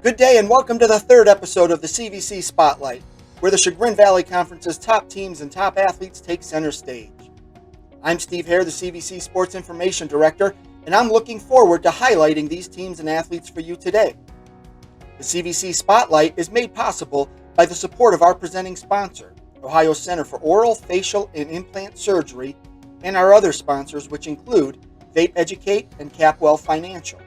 Good day and welcome to the third episode of the CVC Spotlight, where the Chagrin Valley Conference's top teams and top athletes take center stage. I'm Steve Hare, the CVC Sports Information Director, and I'm looking forward to highlighting these teams and athletes for you today. The CVC Spotlight is made possible by the support of our presenting sponsor, Ohio Center for Oral, Facial, and Implant Surgery, and our other sponsors, which include Vape Educate and Capwell Financial.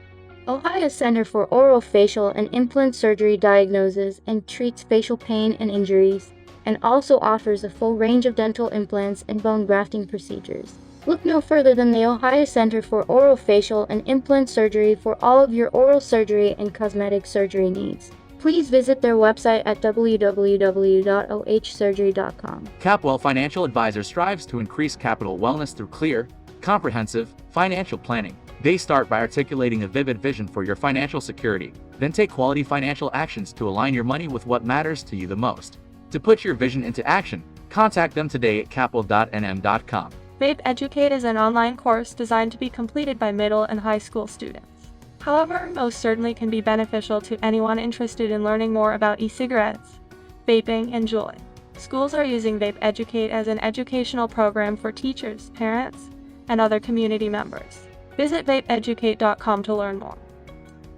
Ohio Center for Oral, Facial, and Implant Surgery diagnoses and treats facial pain and injuries, and also offers a full range of dental implants and bone grafting procedures. Look no further than the Ohio Center for Oral, Facial, and Implant Surgery for all of your oral surgery and cosmetic surgery needs. Please visit their website at www.ohsurgery.com. Capwell Financial Advisor strives to increase capital wellness through clear, comprehensive financial planning. They start by articulating a vivid vision for your financial security, then take quality financial actions to align your money with what matters to you the most. To put your vision into action, contact them today at capwell.nm.com. Vape Educate is an online course designed to be completed by middle and high school students. However, most certainly can be beneficial to anyone interested in learning more about e-cigarettes, vaping, and juuling. Schools are using Vape Educate as an educational program for teachers, parents, and other community members. Visit vapeeducate.com to learn more.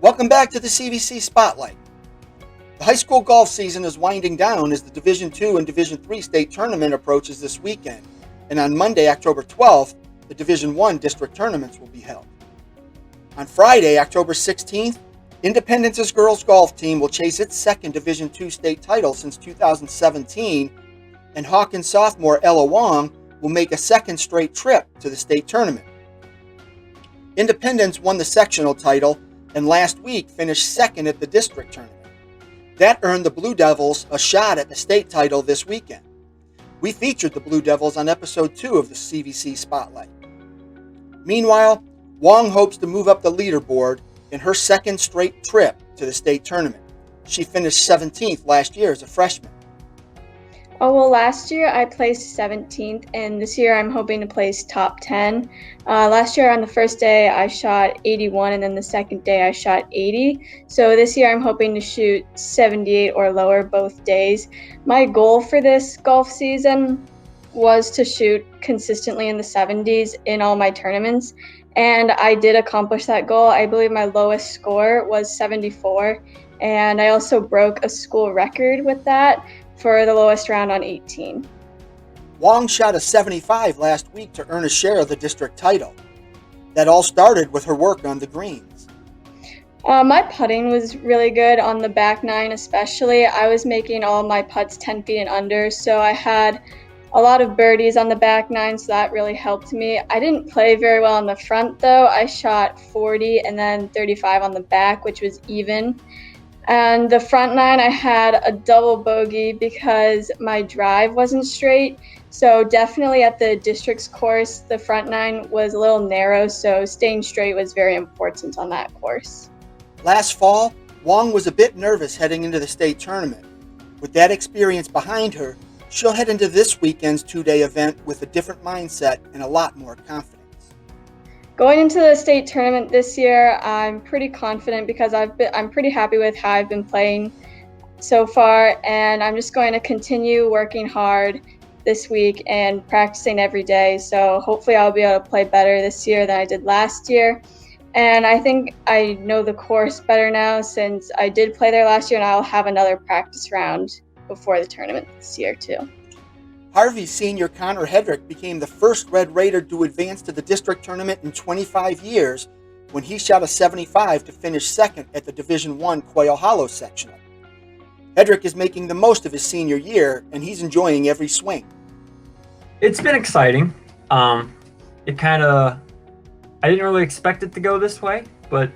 Welcome back to the CVC Spotlight. The high school golf season is winding down as the Division II and Division III state tournament approaches this weekend, and on Monday, October 12th, the Division I district tournaments will be held. On Friday, October 16th, Independence's girls golf team will chase its second Division II state title since 2017, and Hawkins sophomore Ella Wong will make a second straight trip to the state tournament. Independence won the sectional title and last week finished second at the district tournament. That earned the Blue Devils a shot at the state title this weekend. We featured the Blue Devils on episode 2 of the CVC Spotlight. Meanwhile, Wong hopes to move up the leaderboard in her second straight trip to the state tournament. She finished 17th last year as a freshman. Oh, well, last year I placed 17th, and this year I'm hoping to place top 10. Last year on the first day I shot 81, and then the second day I shot 80. So this year I'm hoping to shoot 78 or lower both days. My goal for this golf season was to shoot consistently in the 70s in all my tournaments, and I did accomplish that goal. I believe my lowest score was 74, and I also broke a school record with that for the lowest round on 18. Wong shot a 75 last week to earn a share of the district title. That all started with her work on the greens. My putting was really good on the back nine especially. I was making all my putts 10 feet and under, so I had a lot of birdies on the back nine, so that really helped me. I didn't play very well on the front though. I shot 40 and then 35 on the back, which was even. And the front nine, I had a double bogey because my drive wasn't straight. So definitely at the district's course, the front nine was a little narrow, so staying straight was very important on that course. Last fall, Wong was a bit nervous heading into the state tournament. With that experience behind her, she'll head into this weekend's two-day event with a different mindset and a lot more confidence. Going into the state tournament this year, I'm pretty confident because I'm pretty happy with how I've been playing so far, and I'm just going to continue working hard this week and practicing every day. So hopefully I'll be able to play better this year than I did last year. And I think I know the course better now since I did play there last year, and I'll have another practice round before the tournament this year too. Harvey senior Connor Hedrick became the first Red Raider to advance to the district tournament in 25 years when he shot a 75 to finish second at the Division I Quail Hollow sectional. Hedrick is making the most of his senior year, and he's enjoying every swing. It's been exciting. I didn't really expect it to go this way, but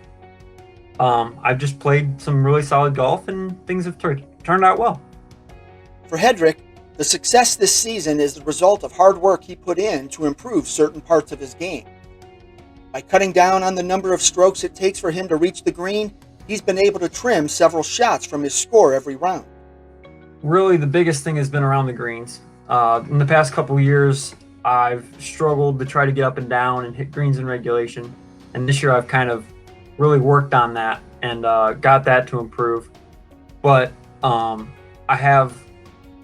I've just played some really solid golf and things have turned out well. For Hedrick, the success this season is the result of hard work he put in to improve certain parts of his game. By cutting down on the number of strokes it takes for him to reach the green, he's been able to trim several shots from his score every round. Really, the biggest thing has been around the greens. In the past couple of years, I've struggled to try to get up and down and hit greens in regulation. And this year I've kind of really worked on that and got that to improve. But I've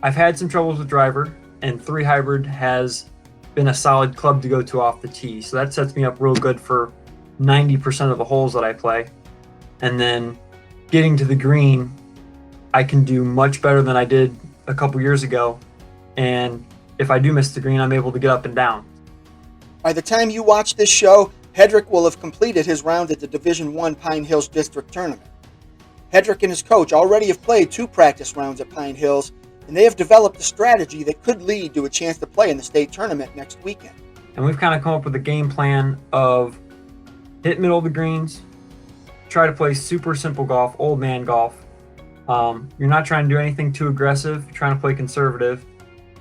had some troubles with driver, and 3 hybrid has been a solid club to go to off the tee. So that sets me up real good for 90% of the holes that I play. And then getting to the green, I can do much better than I did a couple years ago. And if I do miss the green, I'm able to get up and down. By the time you watch this show, Hedrick will have completed his round at the Division I Pine Hills District Tournament. Hedrick and his coach already have played 2 practice rounds at Pine Hills, and they have developed a strategy that could lead to a chance to play in the state tournament next weekend. And we've kind of come up with a game plan of hit middle of the greens, try to play super simple golf, old man golf. You're not trying to do anything too aggressive, you're trying to play conservative.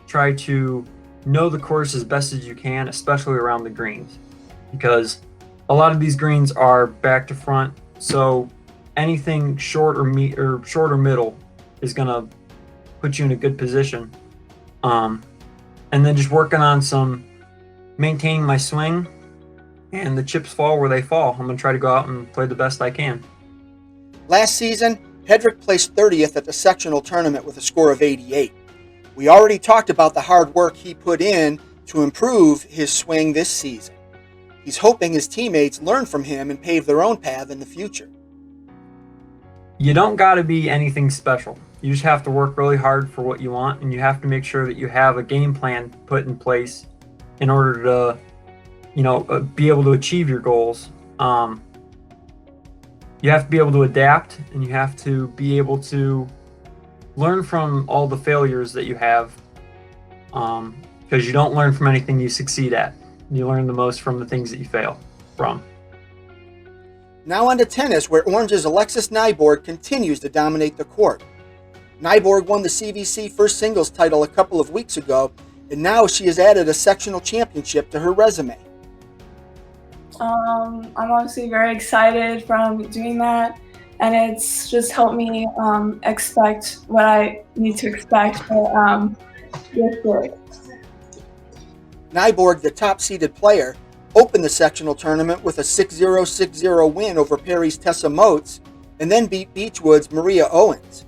Try to know the course as best as you can, especially around the greens, because a lot of these greens are back to front, so anything short or short or middle is going to put you in a good position. And then just working on maintaining my swing, and the chips fall where they fall. I'm going to try to go out and play the best I can. Last season, Hedrick placed 30th at the sectional tournament with a score of 88. We already talked about the hard work he put in to improve his swing this season. He's hoping his teammates learn from him and pave their own path in the future. You don't got to be anything special. You just have to work really hard for what you want, and you have to make sure that you have a game plan put in place in order to, be able to achieve your goals. You have to be able to adapt, and you have to be able to learn from all the failures that you have, because you don't learn from anything you succeed at. You learn the most from the things that you fail from. Now on to tennis, where Orange's Alexis Nyborg continues to dominate the court. Nyborg won the CVC first singles title a couple of weeks ago, and now she has added a sectional championship to her resume. I'm obviously very excited from doing that, and it's just helped me expect what I need to expect for this. Nyborg, the top-seeded player, opened the sectional tournament with a 6-0, 6-0 win over Perry's Tessa Moats, and then beat Beechwood's Maria Owens.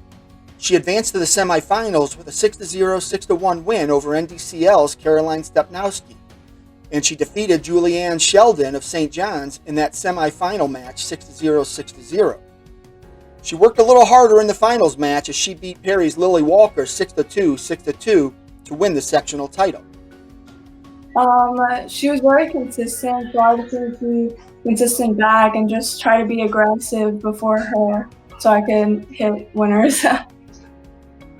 She advanced to the semifinals with a 6-0, 6-1 win over NDCL's Caroline Stepnowski, and she defeated Julianne Sheldon of St. John's in that semifinal match 6-0, 6-0. She worked a little harder in the finals match as she beat Perry's Lily Walker 6-2, 6-2 to win the sectional title. She was very consistent, so I just need to be consistent back and just try to be aggressive before her so I can hit winners.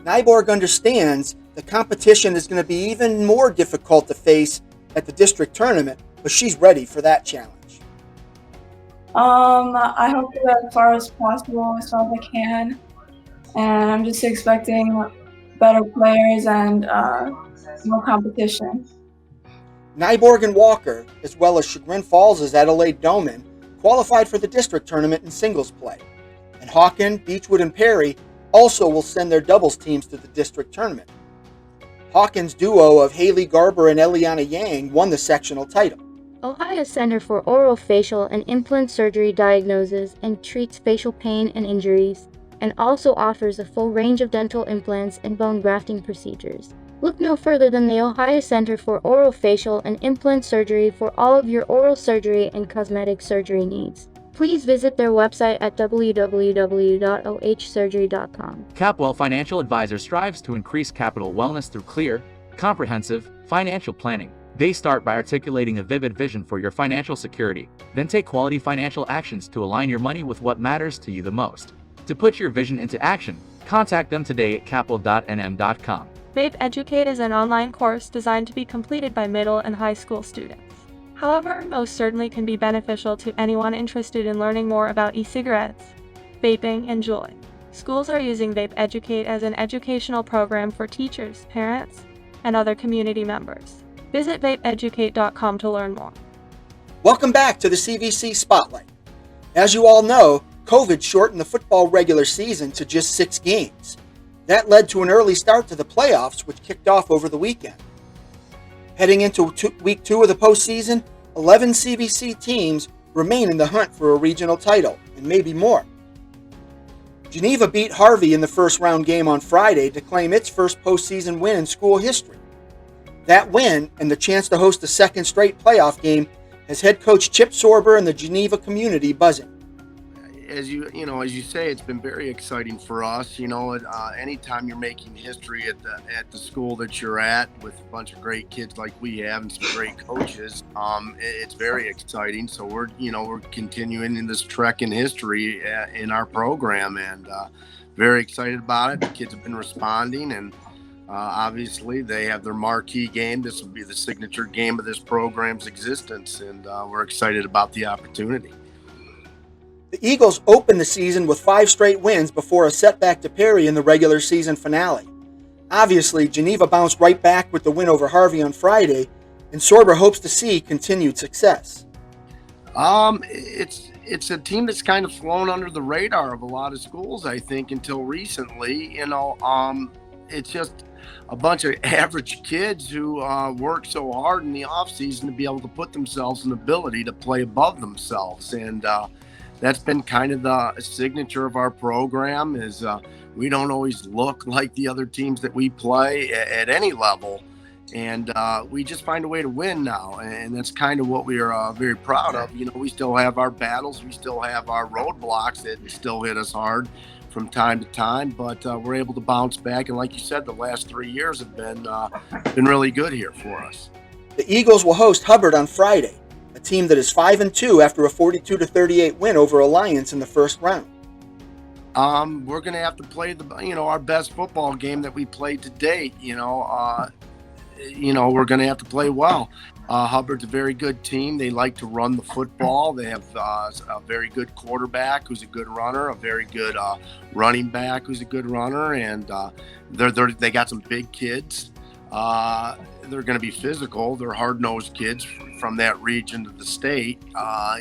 Nyborg understands the competition is going to be even more difficult to face at the district tournament, but she's ready for that challenge. I hope to get as far as possible, as far as I can, and I'm just expecting better players and more competition. Nyborg and Walker, as well as Chagrin Falls' Adelaide Doman, qualified for the district tournament in singles play. And Hawken, Beechwood, and Perry also will send their doubles teams to the district tournament. Hawken's duo of Haley Garber and Eliana Yang won the sectional title. Ohio Center for Orofacial and Implant Surgery diagnoses and treats facial pain and injuries, and also offers a full range of dental implants and bone grafting procedures. Look no further than the Ohio Center for Orofacial and Implant Surgery for all of your oral surgery and cosmetic surgery needs. Please visit their website at www.ohsurgery.com. Capwell Financial Advisor strives to increase capital wellness through clear, comprehensive financial planning. They start by articulating a vivid vision for your financial security, then take quality financial actions to align your money with what matters to you the most. To put your vision into action, contact them today at capwell.nm.com. Vape Educate is an online course designed to be completed by middle and high school students. However, most certainly can be beneficial to anyone interested in learning more about e-cigarettes, vaping, and juuling. Schools are using Vape Educate as an educational program for teachers, parents, and other community members. Visit vapeeducate.com to learn more. Welcome back to the CVC Spotlight. As you all know, COVID shortened the football regular season to just 6 games. That led to an early start to the playoffs, which kicked off over the weekend. Heading into week 2 of the postseason, 11 CVC teams remain in the hunt for a regional title, and maybe more. Geneva beat Harvey in the first round game on Friday to claim its first postseason win in school history. That win, and the chance to host a second straight playoff game, has head coach Chip Sorber and the Geneva community buzzing. As you say, it's been very exciting for us. Anytime you're making history at the school that you're at with a bunch of great kids like we have and some great coaches, it's very exciting. So we're continuing in this trek in history in our program, and very excited about it. The kids have been responding, and obviously they have their marquee game. This will be the signature game of this program's existence, and we're excited about the opportunity. The Eagles opened the season with 5 straight wins before a setback to Perry in the regular season finale. Obviously, Geneva bounced right back with the win over Harvey on Friday, and Sorber hopes to see continued success. It's a team that's kind of flown under the radar of a lot of schools, I think, until recently. It's just a bunch of average kids who work so hard in the offseason to be able to put themselves in the ability to play above themselves. And that's been kind of the signature of our program is we don't always look like the other teams that we play at any level. And we just find a way to win now. And that's kind of what we are very proud of. We still have our battles. We still have our roadblocks that still hit us hard from time to time. But we're able to bounce back. And like you said, the last 3 years have been really good here for us. The Eagles will host Hubbard on Friday, a team that is 5-2 after a 42-38 win over Alliance in the first round. We're going to have to play our best football game that we played to date. We're going to have to play well. Hubbard's a very good team. They like to run the football. They have a very good quarterback who's a good runner, a very good running back who's a good runner, and they got some big kids. They're going to be physical. They're hard-nosed kids from that region of the state.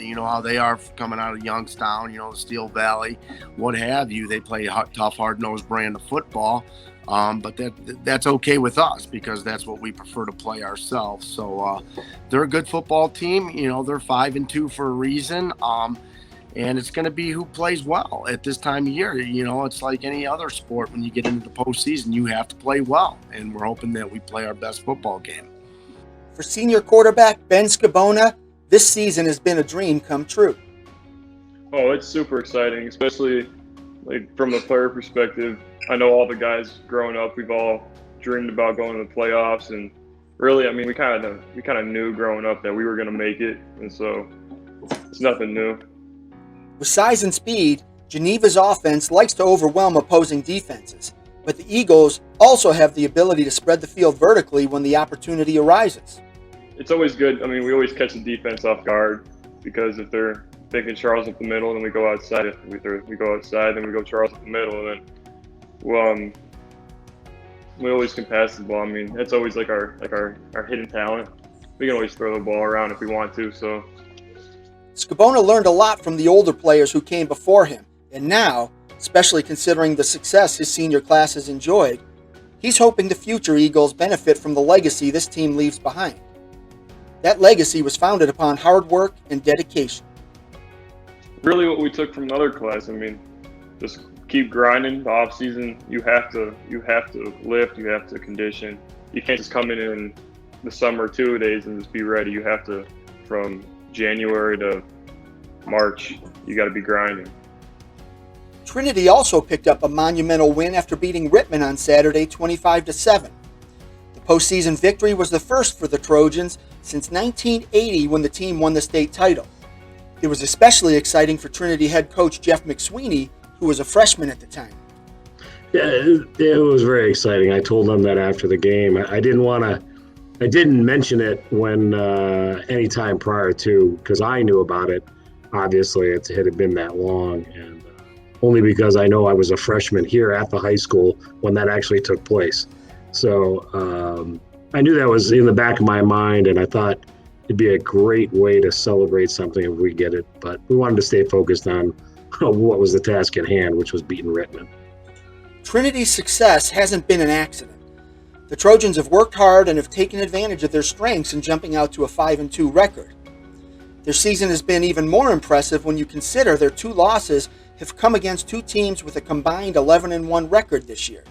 You know how they are coming out of Youngstown, the Steel Valley, what have you. They play a tough, hard-nosed brand of football. But that's okay with us because that's what we prefer to play ourselves. So they're a good football team. They're 5-2 for a reason. And it's going to be who plays well at this time of year. It's like any other sport. When you get into the postseason, you have to play well. And we're hoping that we play our best football game. For senior quarterback Ben Scabona, this season has been a dream come true. Oh, it's super exciting, especially from a player perspective. I know all the guys growing up, we've all dreamed about going to the playoffs. And really, we kind of knew growing up that we were going to make it. And so it's nothing new. With size and speed, Geneva's offense likes to overwhelm opposing defenses, but the Eagles also have the ability to spread the field vertically when the opportunity arises. It's always good. We always catch the defense off guard because if they're thinking Charles up the middle, then we go outside. If we go outside, then we go Charles up the middle, and then we always can pass the ball. That's always our hidden talent. We can always throw the ball around if we want to. So. Scabona learned a lot from the older players who came before him, and now, especially considering the success his senior class has enjoyed, he's hoping the future Eagles benefit from the legacy this team leaves behind. That legacy was founded upon hard work and dedication. Really what we took from another class, just keep grinding. The off season, you have to lift, you have to condition. You can't just come in the summer 2 days and just be ready. You have to, from January to March, you got to be grinding. Trinity also picked up a monumental win after beating Rittman on Saturday 25-7. The postseason victory was the first for the Trojans since 1980 when the team won the state title. It was especially exciting for Trinity head coach Jeff McSweeney, who was a freshman at the time. Yeah, it was very exciting. I told them that after the game. I didn't mention it when any time prior to, because I knew about it. Obviously, it had been that long, and only because I know I was a freshman here at the high school when that actually took place. So I knew that was in the back of my mind, and I thought it'd be a great way to celebrate something if we get it. But we wanted to stay focused on what was the task at hand, which was beating Rittman. Trinity's success hasn't been an accident. The Trojans have worked hard and have taken advantage of their strengths in jumping out to a 5-2 record. Their season has been even more impressive when you consider their 2 losses have come against 2 teams with a combined 11-1 record this year.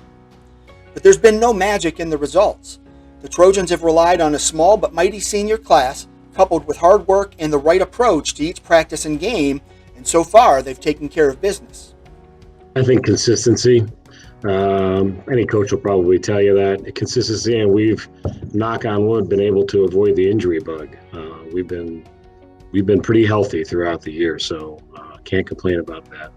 But there's been no magic in the results. The Trojans have relied on a small but mighty senior class, coupled with hard work and the right approach to each practice and game, and so far they've taken care of business. I think consistency. Any coach will probably tell you that. Consistency, and we've, knock on wood, been able to avoid the injury bug. We've been pretty healthy throughout the year, so can't complain about that.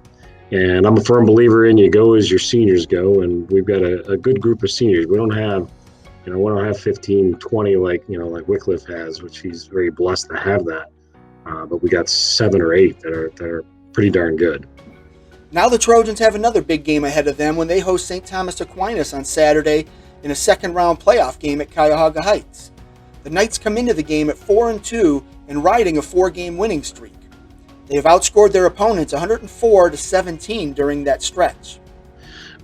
And I'm a firm believer in you go as your seniors go, and we've got a good group of seniors. We don't have 15, 20 like Wycliffe has, which he's very blessed to have that. But we got 7 or 8 that are pretty darn good. Now the Trojans have another big game ahead of them when they host St. Thomas Aquinas on Saturday in a second-round playoff game at Cuyahoga Heights. The Knights come into the game at 4-2 and riding a 4-game winning streak. They have outscored their opponents 104-17 during that stretch.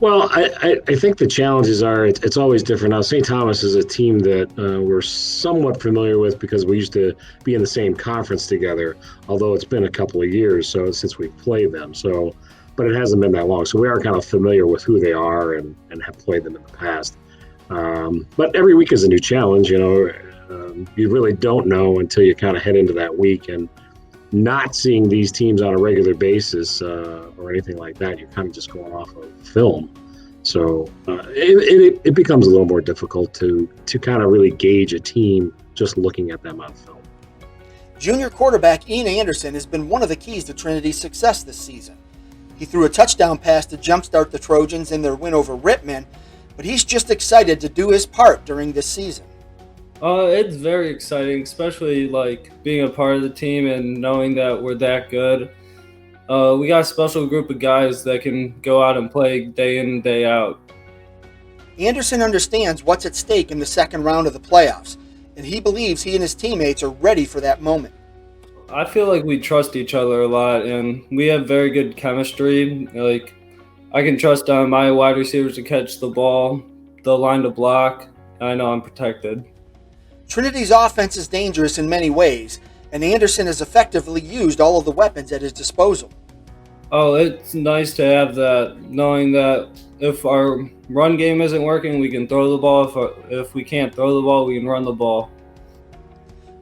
Well, I think the challenges are it's always different. Now, St. Thomas is a team that we're somewhat familiar with because we used to be in the same conference together, although it's been a couple of years since we've played them. But it hasn't been that long. So we are kind of familiar with who they are and have played them in the past. But every week is a new challenge. You really don't know until you kind of head into that week. And not seeing these teams on a regular basis or anything like that, you're kind of just going off of film. So it becomes a little more difficult to kind of really gauge a team just looking at them on film. Junior quarterback Ian Anderson has been one of the keys to Trinity's success this season. He threw a touchdown pass to jumpstart the Trojans in their win over Rittman, but he's just excited to do his part during this season. It's very exciting, especially being a part of the team and knowing that we're that good. We got a special group of guys that can go out and play day in and day out. Anderson understands what's at stake in the second round of the playoffs, and he believes he and his teammates are ready for that moment. I feel like we trust each other a lot, and we have very good chemistry. I can trust my wide receivers to catch the ball, the line to block, and I know I'm protected. Trinity's offense is dangerous in many ways, and Anderson has effectively used all of the weapons at his disposal. Oh, it's nice to have that, knowing that if our run game isn't working, we can throw the ball. If we can't throw the ball, we can run the ball.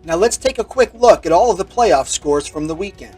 Now let's take a quick look at all of the playoff scores from the weekend.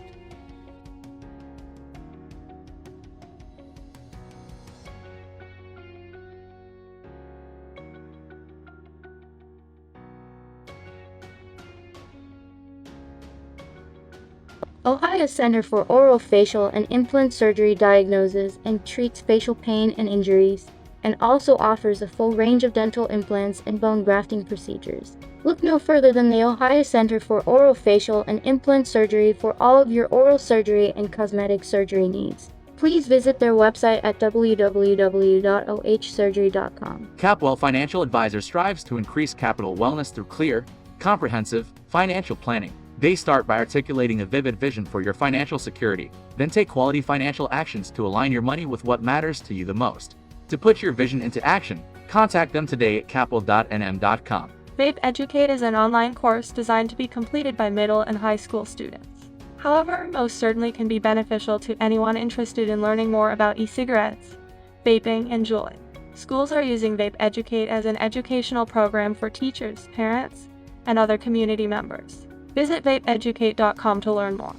Ohio Center for Oral Facial and Implant Surgery diagnoses and treats facial pain and injuries, and also offers a full range of dental implants and bone grafting procedures. Look no further than the Ohio Center for Oral Facial and Implant Surgery for all of your oral surgery and cosmetic surgery needs. Please visit their website at www.ohsurgery.com. Capwell Financial Advisor strives to increase capital wellness through clear, comprehensive financial planning. They start by articulating a vivid vision for your financial security, then take quality financial actions to align your money with what matters to you the most. To put your vision into action, contact them today at capwell.nm.com. Vape Educate is an online course designed to be completed by middle and high school students. However, most certainly can be beneficial to anyone interested in learning more about e-cigarettes, vaping, and juuling. Schools are using Vape Educate as an educational program for teachers, parents, and other community members. Visit vapeeducate.com to learn more.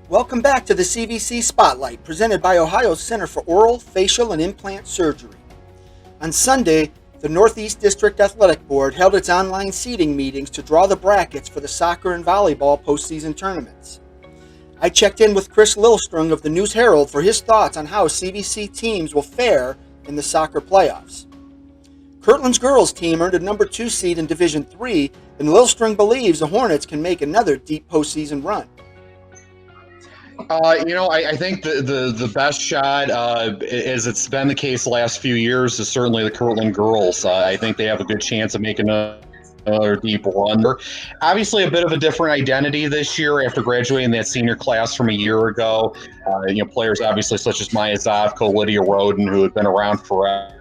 Welcome back to the CVC Spotlight, presented by Ohio's Center for Oral, Facial, and Implant Surgery. On Sunday, the Northeast District Athletic Board held its online seeding meetings to draw the brackets for the soccer and volleyball postseason tournaments. I checked in with Chris Lilstrung of the News-Herald for his thoughts on how CVC teams will fare in the soccer playoffs. Kirtland's girls team earned a number 2 seed in Division III, and Lilstrung believes the Hornets can make another deep postseason run. I think the best shot, as it's been the case the last few years, is certainly the Kirtland girls. I think they have a good chance of making another deep run. They're obviously a bit of a different identity this year after graduating that senior class from a year ago. Players obviously such as Maya Zavko, Lydia Roden, who had been around forever,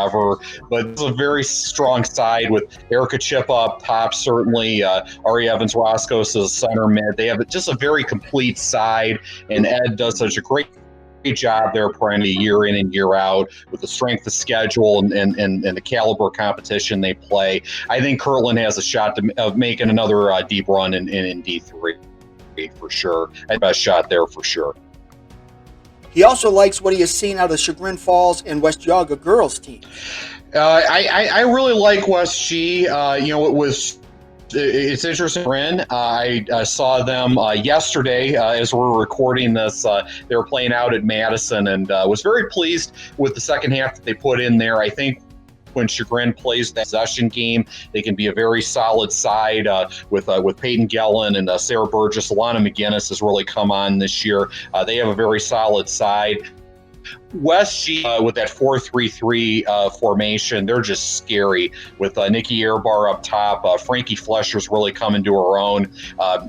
ever, but it's a very strong side with Erica Chip up top, certainly. Ari Evans-Roscos is center mid. They have just a very complete side, and Ed does such a great job there apparently year in and year out with the strength of schedule and the caliber competition they play. I think Kirtland has a shot of making another deep run in D3 for sure. Best shot there for sure. He also likes what he has seen out of Chagrin Falls and West Geauga girls team. I really like West G. It's interesting. I saw them yesterday as we're recording this. They were playing out at Madison, and was very pleased with the second half that they put in there. I think when Chagrin plays that possession game, they can be a very solid side with Peyton Gellin and Sarah Burgess. Alana McGinnis has really come on this year. They have a very solid side. West G with that 4-3-3 formation, they're just scary with Nikki Airbar up top. Frankie Flesher's really coming to her own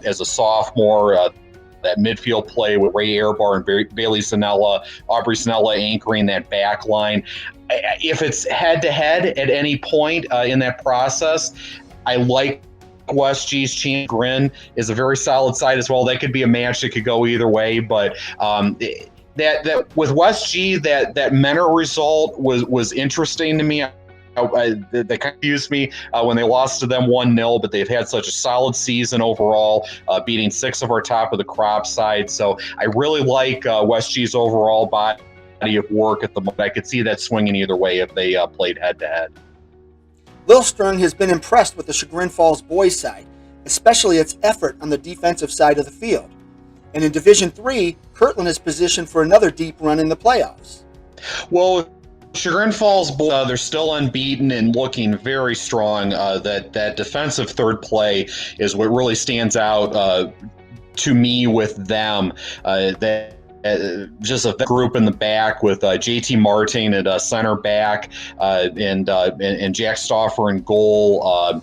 as a sophomore. That midfield play with Ray Airbar and Bailey Zanella, Aubrey Zanella anchoring that back line. If it's head-to-head at any point in that process, I like West G's chance. Chagrin is a very solid side as well. That could be a match that could go either way, but that with West G, that Menor result was interesting to me. That confused me when they lost to them 1-0, but they've had such a solid season overall, beating 6 of our top of the crop sides. So I really like West G's overall body of work at the moment. I could see that swinging either way if they played head-to-head. Lil Strung has been impressed with the Chagrin Falls boys side, especially its effort on the defensive side of the field. And in Division III, Kirtland is positioned for another deep run in the playoffs. Well, Chagrin Falls, they're still unbeaten and looking very strong. That defensive third play is what really stands out to me with them. Just a group in the back with JT Martin at center back and Jack Stauffer in goal.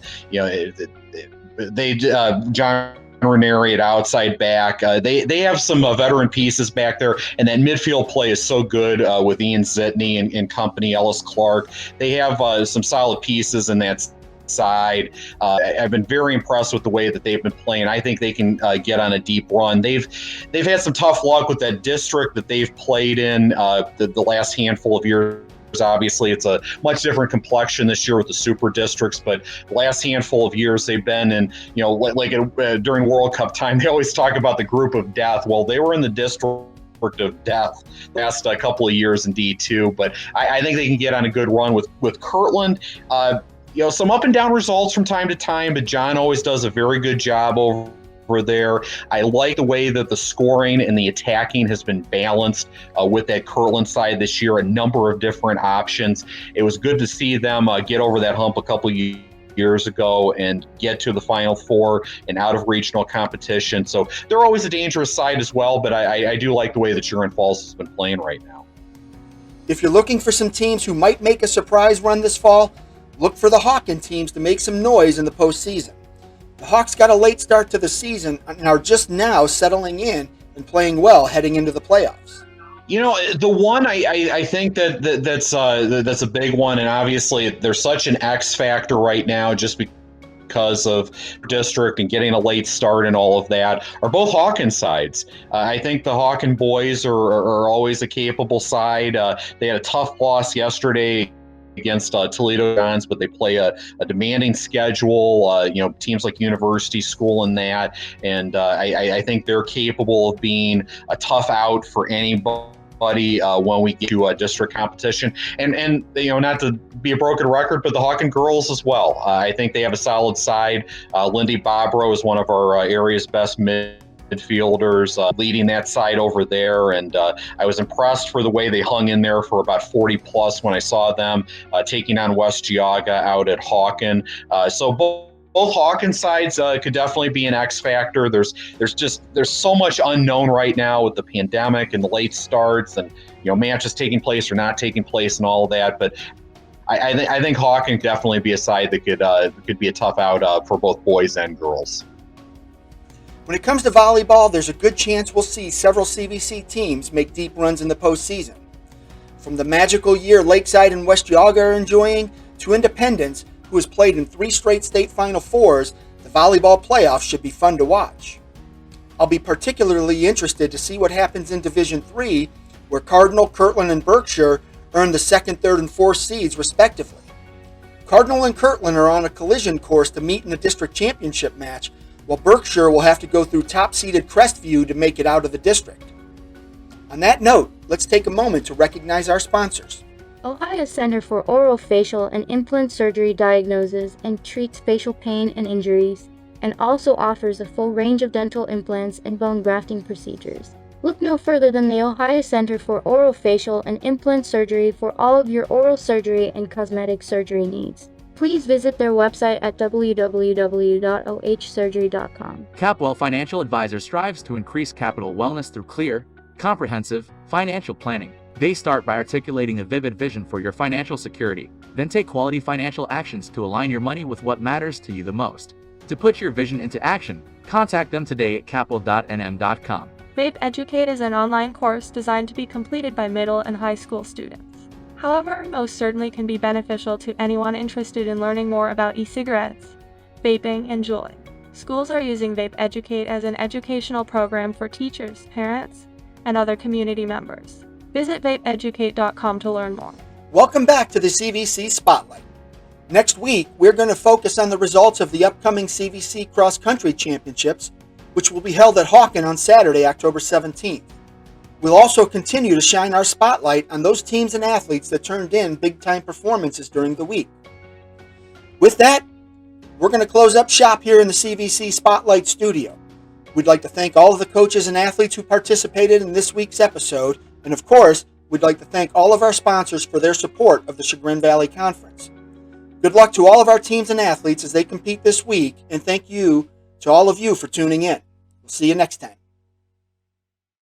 John Ranieri at outside back. They have some veteran pieces back there, and that midfield play is so good with Ian Zitney and company, Ellis Clark. They have some solid pieces in that side. I've been very impressed with the way that they've been playing. I think they can get on a deep run. They've had some tough luck with that district that they've played in the last handful of years. Obviously, it's a much different complexion this year with the super districts, but the last handful of years they've been in, during World Cup time, they always talk about the group of death. Well, they were in the district of death last couple of years in D2, but I think they can get on a good run with Kirtland. Some up and down results from time to time, but John always does a very good job over there. I like the way that the scoring and the attacking has been balanced with that Kirtland side this year, a number of different options. It was good to see them get over that hump a couple of years ago and get to the Final Four and out of regional competition. So they're always a dangerous side as well, but I do like the way that Chagrin Falls has been playing right now. If you're looking for some teams who might make a surprise run this fall, look for the Hawken teams to make some noise in the postseason. The Hawks got a late start to the season and are just now settling in and playing well heading into the playoffs. The one I think that's a big one, and obviously there's such an X factor right now just because of district and getting a late start and all of that, are both Hawken sides. I think the Hawken boys are always a capable side. They had a tough loss yesterday against Toledo Johns, but they play a demanding schedule, teams like University School and that, and I think they're capable of being a tough out for anybody when we get to district competition. And not to be a broken record, but the Hawken girls as well. I think they have a solid side. Lindy Bobrow is one of our area's best midfielders leading that side over there, and I was impressed for the way they hung in there for about 40 plus when I saw them taking on West Geauga out at Hawken. So both Hawken sides could definitely be an X factor. There's so much unknown right now with the pandemic and the late starts and matches taking place or not taking place and all of that, but I think Hawken could definitely be a side that could be a tough out for both boys and girls. When it comes to volleyball, there's a good chance we'll see several CVC teams make deep runs in the postseason. From the magical year Lakeside and West Yaga are enjoying, to Independence, who has played in 3 straight state Final Fours, the volleyball playoffs should be fun to watch. I'll be particularly interested to see what happens in Division III, where Cardinal, Kirtland, and Berkshire earned the 2nd, 3rd, and 4th seeds respectively. Cardinal and Kirtland are on a collision course to meet in the district championship match, while Berkshire will have to go through top-seeded Crestview to make it out of the district. On that note, let's take a moment to recognize our sponsors. Ohio Center for Orofacial and Implant Surgery diagnoses and treats facial pain and injuries, and also offers a full range of dental implants and bone grafting procedures. Look no further than the Ohio Center for Orofacial and Implant Surgery for all of your oral surgery and cosmetic surgery needs. Please visit their website at www.ohsurgery.com. Capwell Financial Advisor strives to increase capital wellness through clear, comprehensive financial planning. They start by articulating a vivid vision for your financial security, then take quality financial actions to align your money with what matters to you the most. To put your vision into action, contact them today at capwell.nm.com. Vape Educate is an online course designed to be completed by middle and high school students. However, most certainly can be beneficial to anyone interested in learning more about e-cigarettes, vaping, and juuling. Schools are using Vape Educate as an educational program for teachers, parents, and other community members. Visit vapeeducate.com to learn more. Welcome back to the CVC Spotlight. Next week, we're going to focus on the results of the upcoming CVC Cross Country Championships, which will be held at Hawken on Saturday, October 17th. We'll also continue to shine our spotlight on those teams and athletes that turned in big-time performances during the week. With that, we're going to close up shop here in the CVC Spotlight studio. We'd like to thank all of the coaches and athletes who participated in this week's episode, and of course, we'd like to thank all of our sponsors for their support of the Chagrin Valley Conference. Good luck to all of our teams and athletes as they compete this week, and thank you to all of you for tuning in. We'll see you next time.